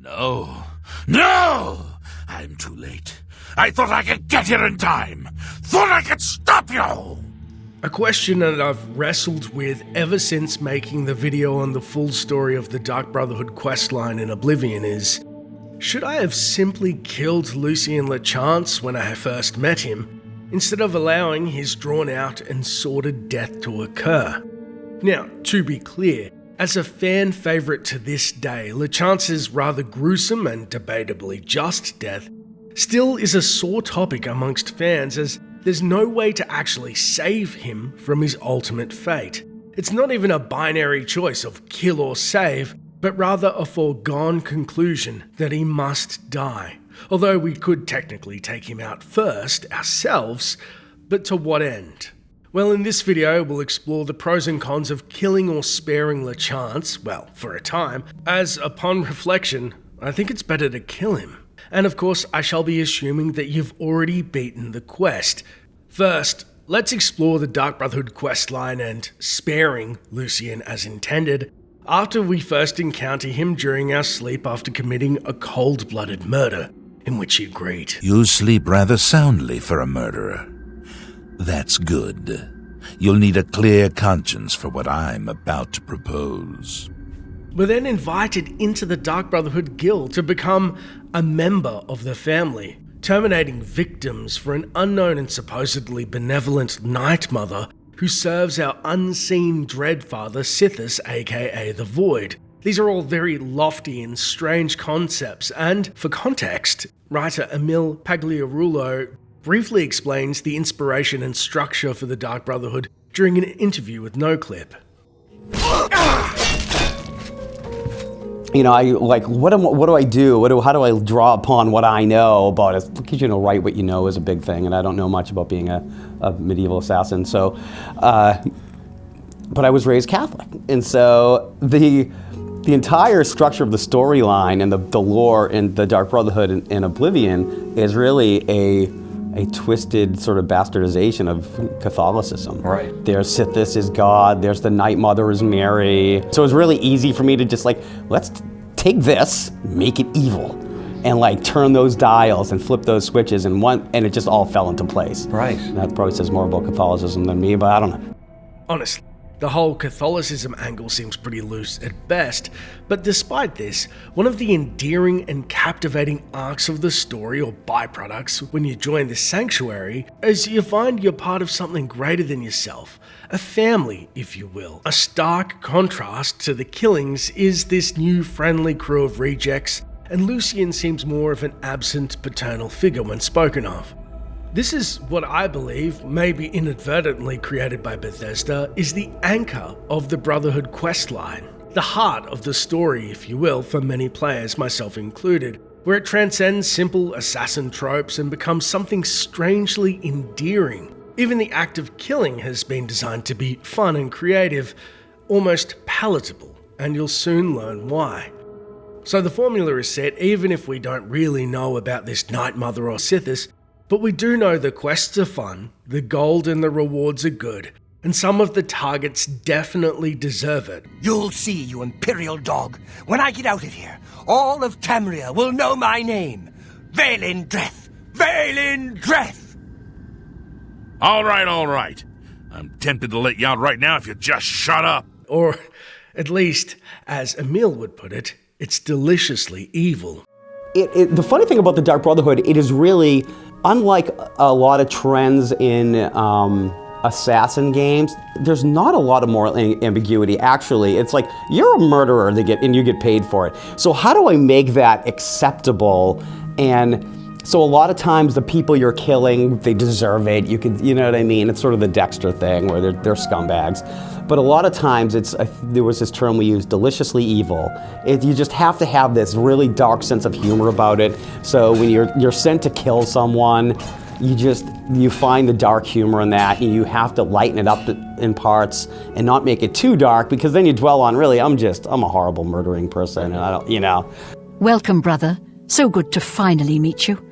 No! No! I'm too late. I thought I could get here in time. Thought I could stop you! A question that I've wrestled with ever since making the video on the full story of the Dark Brotherhood questline in Oblivion is, should I have simply killed Lucien Lachance when I first met him, instead of allowing his drawn-out and sordid death to occur? Now, to be clear, as a fan favourite to this day, Lachance's rather gruesome and debatably just death still is a sore topic amongst fans, as there's no way to actually save him from his ultimate fate. It's not even a binary choice of kill or save, but rather a foregone conclusion that he must die. Although we could technically take him out first, ourselves, but to what end? Well, in this video, we'll explore the pros and cons of killing or sparing Lachance, well, for a time, as upon reflection, I think it's better to kill him. And of course, I shall be assuming that you've already beaten the quest. First, let's explore the Dark Brotherhood questline and sparing Lucien as intended, after we first encounter him during our sleep after committing a cold-blooded murder, in which he agreed. You sleep rather soundly for a murderer. That's good. You'll need a clear conscience for what I'm about to propose. We're then invited into the Dark Brotherhood Guild to become a member of the family, terminating victims for an unknown and supposedly benevolent Night Mother who serves our unseen Dreadfather Sithis, aka the Void. These are all very lofty and strange concepts, and for context, writer Emil Pagliarulo briefly explains the inspiration and structure for the Dark Brotherhood during an interview with NoClip. You know, what do I do? How do I draw upon what I know about it? Because, write what you know is a big thing, and I don't know much about being a medieval assassin. So, but I was raised Catholic, and so the entire structure of the storyline and the lore in the Dark Brotherhood and Oblivion is really a twisted sort of bastardization of Catholicism. Right. There's Sithis is God, there's the Night Mother is Mary. So it's really easy for me to just let's take this, make it evil, and turn those dials and flip those switches, and it just all fell into place. Right. And that probably says more about Catholicism than me, but I don't know. Honestly, the whole Catholicism angle seems pretty loose at best, but despite this, one of the endearing and captivating arcs of the story, or byproducts, when you join the Sanctuary, is you find you're part of something greater than yourself, a family, if you will. A stark contrast to the killings is this new friendly crew of rejects, and Lucien seems more of an absent paternal figure when spoken of. This is what I believe, maybe inadvertently created by Bethesda, is the anchor of the Brotherhood questline, the heart of the story, if you will, for many players, myself included, where it transcends simple assassin tropes and becomes something strangely endearing. Even the act of killing has been designed to be fun and creative, almost palatable, and you'll soon learn why. So the formula is set, even if we don't really know about this Night Mother or Sithis, but we do know the quests are fun, the gold and the rewards are good, and some of the targets definitely deserve it. You'll see, you Imperial dog. When I get out of here, all of Tamriel will know my name. Vaelin Dreth! Vaelin Dreth! All right. I'm tempted to let you out right now if you just shut up. Or, at least, as Emil would put it, it's deliciously evil. The funny thing about the Dark Brotherhood, it is really, unlike a lot of trends in assassin games, there's not a lot of moral ambiguity. Actually, it's you're a murderer and you get paid for it. So how do I make that acceptable? And so a lot of times the people you're killing, they deserve it. You know what I mean? It's sort of the Dexter thing where they're scumbags. But a lot of times there was this term we used, deliciously evil. You just have to have this really dark sense of humor about it. So when you're sent to kill someone, you find the dark humor in that, and you have to lighten it up in parts and not make it too dark, because then you dwell on, really, I'm a horrible murdering person, and I don't. Welcome, brother. So good to finally meet you.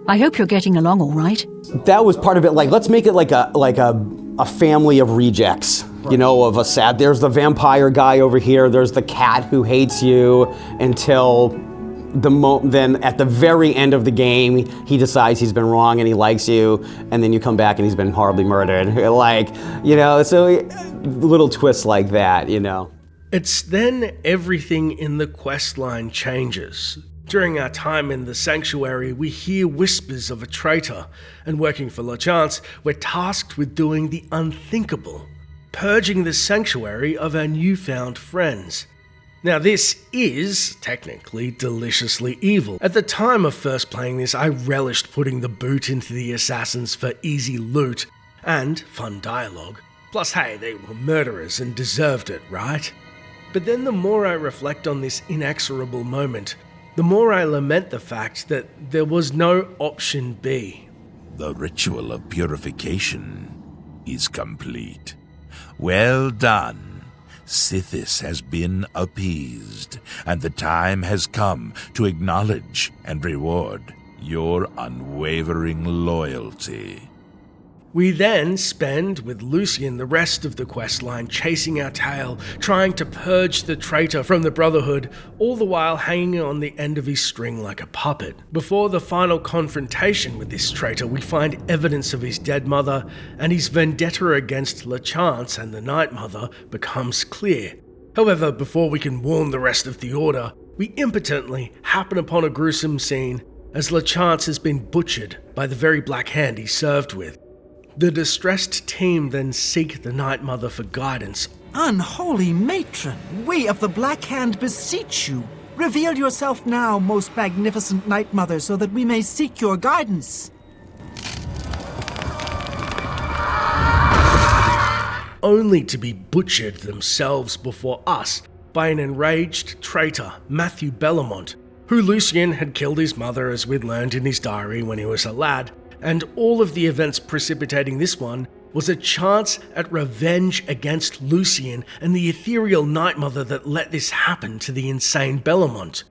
I hope you're getting along all right. That was part of it. Let's make it like a family of rejects. Of a sad. There's the vampire guy over here. There's the cat who hates you until then at the very end of the game, he decides he's been wrong and he likes you, and then you come back and he's been horribly murdered. Like, so little twists like that, It's then everything in the quest line changes. During our time in the Sanctuary, we hear whispers of a traitor, and working for LeChance, we're tasked with doing the unthinkable, purging the Sanctuary of our newfound friends. Now this is, technically, deliciously evil. At the time of first playing this, I relished putting the boot into the assassins for easy loot and fun dialogue. Plus, hey, they were murderers and deserved it, right? But then the more I reflect on this inexorable moment, the more I lament the fact that there was no option B. The ritual of purification is complete. Well done. Sithis has been appeased, and the time has come to acknowledge and reward your unwavering loyalty. We then spend with Lucien the rest of the questline chasing our tail, trying to purge the traitor from the Brotherhood, all the while hanging on the end of his string like a puppet. Before the final confrontation with this traitor, we find evidence of his dead mother, and his vendetta against LeChance and the Night Mother becomes clear. However, before we can warn the rest of the Order, we impotently happen upon a gruesome scene as LeChance has been butchered by the very Black Hand he served with. The distressed team then seek the Night Mother for guidance. Unholy matron, we of the Black Hand beseech you. Reveal yourself now, most magnificent Night Mother, so that we may seek your guidance. Only to be butchered themselves before us by an enraged traitor, Matthew Bellamont, who Lucien had killed his mother, as we'd learned in his diary when he was a lad, and all of the events precipitating this one was a chance at revenge against Lucien and the ethereal Night Mother that let this happen to the insane Bellamont.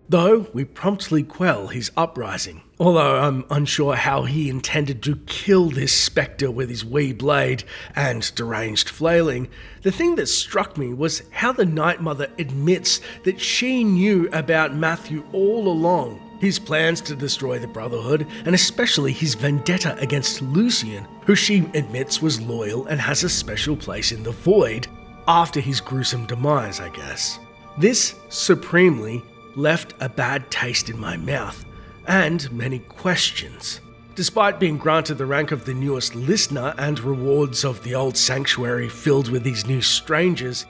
Though we promptly quell his uprising, although I'm unsure how he intended to kill this spectre with his wee blade and deranged flailing, the thing that struck me was how the Night Mother admits that she knew about Matthew all along. His plans to destroy the Brotherhood, and especially his vendetta against Lucien, who she admits was loyal and has a special place in the Void, after his gruesome demise, I guess. This supremely left a bad taste in my mouth, and many questions. Despite being granted the rank of the newest listener and rewards of the old Sanctuary filled with these new strangers,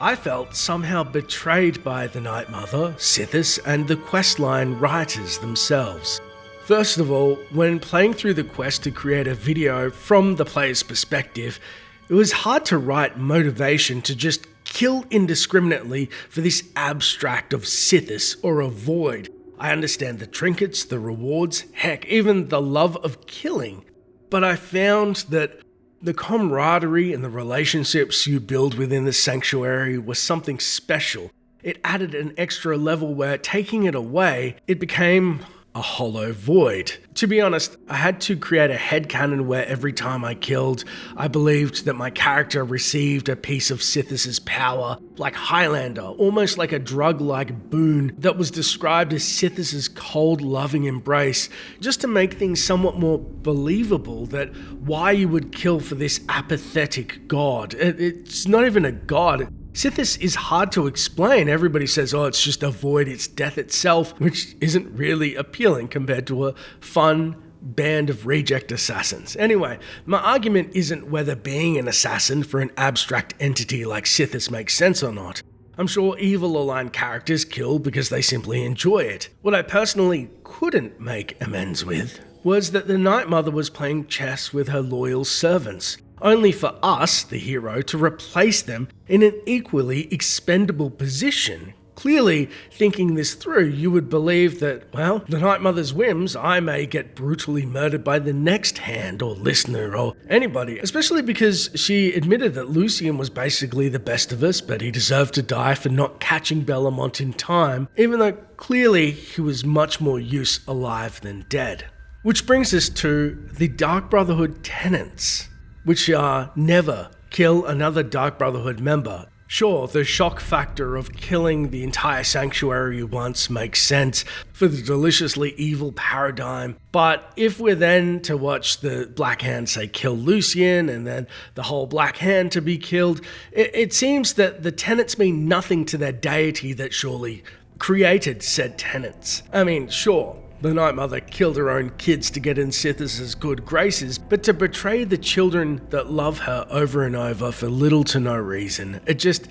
I felt somehow betrayed by the Night Mother, Sithis, and the questline writers themselves. First of all, when playing through the quest to create a video from the player's perspective, it was hard to write motivation to just kill indiscriminately for this abstract of Sithis or a void. I understand the trinkets, the rewards, heck, even the love of killing, but I found that the camaraderie and the relationships you build within the Sanctuary was something special. It added an extra level where, taking it away, it became a hollow void. To be honest, I had to create a headcanon where every time I killed, I believed that my character received a piece of Sithis' power, like Highlander, almost like a drug-like boon that was described as Sithis' cold, loving embrace, just to make things somewhat more believable that why you would kill for this apathetic god. It's not even a god. Sithis is hard to explain. Everybody says, oh, it's just a void, it's death itself, which isn't really appealing compared to a fun band of reject assassins. Anyway, my argument isn't whether being an assassin for an abstract entity like Sithis makes sense or not. I'm sure evil-aligned characters kill because they simply enjoy it. What I personally couldn't make amends with was that the Night Mother was playing chess with her loyal servants, only for us, the hero, to replace them in an equally expendable position. Clearly, thinking this through, you would believe that, well, the Night Mother's whims, I may get brutally murdered by the next hand or listener or anybody, especially because she admitted that Lucien was basically the best of us, but he deserved to die for not catching Bellamont in time, even though clearly he was much more use alive than dead. Which brings us to the Dark Brotherhood tenets, which are never kill another Dark Brotherhood member. Sure, the shock factor of killing the entire sanctuary once makes sense for the deliciously evil paradigm, but if we're then to watch the Black Hand, say, kill Lucian, and then the whole Black Hand to be killed, it seems that the tenets mean nothing to their deity that surely created said tenets. I mean, sure, the Night Mother killed her own kids to get in Sithis' good graces, but to betray the children that love her over and over for little to no reason, it just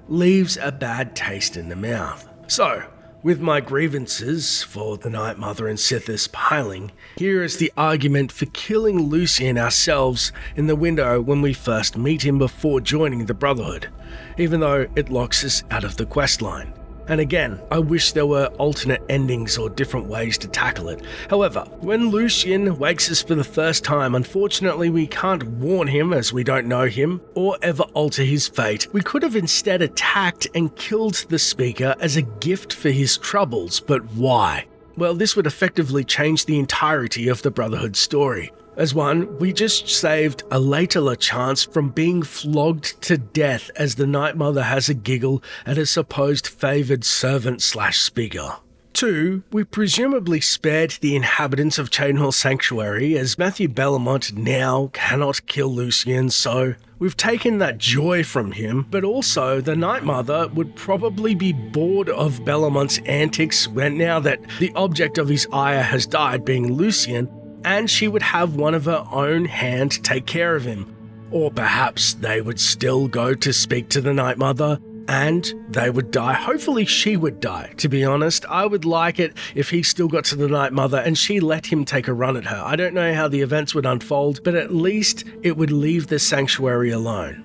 leaves a bad taste in the mouth. So, with my grievances for the Night Mother and Sithis piling, here is the argument for killing Lucian ourselves in the window when we first meet him before joining the Brotherhood, even though it locks us out of the questline. And again, I wish there were alternate endings or different ways to tackle it. However, when Lucian wakes us for the first time, unfortunately we can't warn him as we don't know him, or ever alter his fate. We could have instead attacked and killed the speaker as a gift for his troubles, but why? Well, this would effectively change the entirety of the Brotherhood story. As one, we just saved a later Lachance from being flogged to death as the Night Mother has a giggle at a supposed favoured servant/speaker. 2, we presumably spared the inhabitants of Chainhall Sanctuary as Matthew Bellamont now cannot kill Lucian, so we've taken that joy from him, but also the Night Mother would probably be bored of Bellamont's antics now that the object of his ire has died, being Lucian, and she would have one of her own hand take care of him. Or perhaps they would still go to speak to the Night Mother, and they would die. Hopefully she would die, to be honest. I would like it if he still got to the Night Mother and she let him take a run at her. I don't know how the events would unfold, but at least it would leave the sanctuary alone.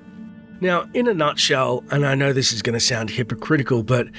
Now, in a nutshell, and I know this is going to sound hypocritical, but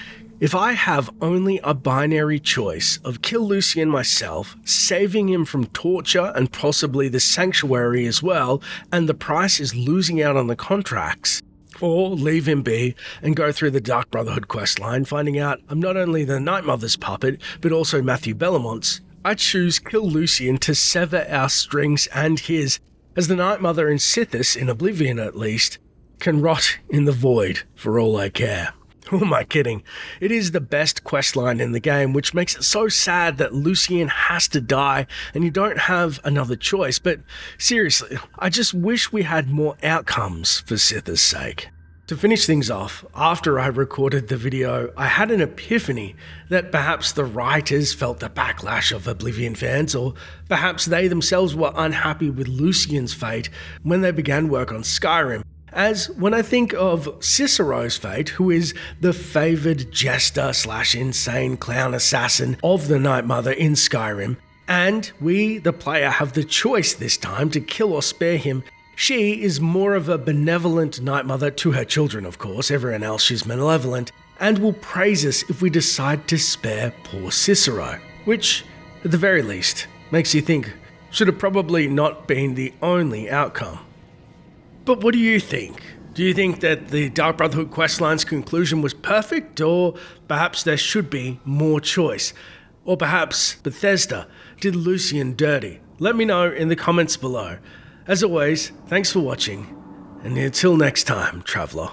if I have only a binary choice of kill Lucian myself, saving him from torture and possibly the sanctuary as well, and the price is losing out on the contracts, or leave him be and go through the Dark Brotherhood questline, finding out I'm not only the Night Mother's puppet, but also Matthew Bellamont's, I choose kill Lucian to sever our strings and his, as the Night Mother and Sithis, in Oblivion at least, can rot in the void for all I care. Who am I kidding? It is the best questline in the game, which makes it so sad that Lucian has to die and you don't have another choice. But seriously, I just wish we had more outcomes for Sithis' sake. To finish things off, after I recorded the video, I had an epiphany that perhaps the writers felt the backlash of Oblivion fans, or perhaps they themselves were unhappy with Lucian's fate when they began work on Skyrim. As when I think of Cicero's fate, who is the favoured jester/insane clown assassin of the Night Mother in Skyrim, and we, the player, have the choice this time to kill or spare him, she is more of a benevolent Night Mother to her children, of course, everyone else she's malevolent, and will praise us if we decide to spare poor Cicero, which, at the very least, makes you think, should have probably not been the only outcome. But what do you think? Do you think that the Dark Brotherhood questline's conclusion was perfect, or perhaps there should be more choice? Or perhaps Bethesda did Lucian dirty? Let me know in the comments below. As always, thanks for watching, and until next time, Traveller.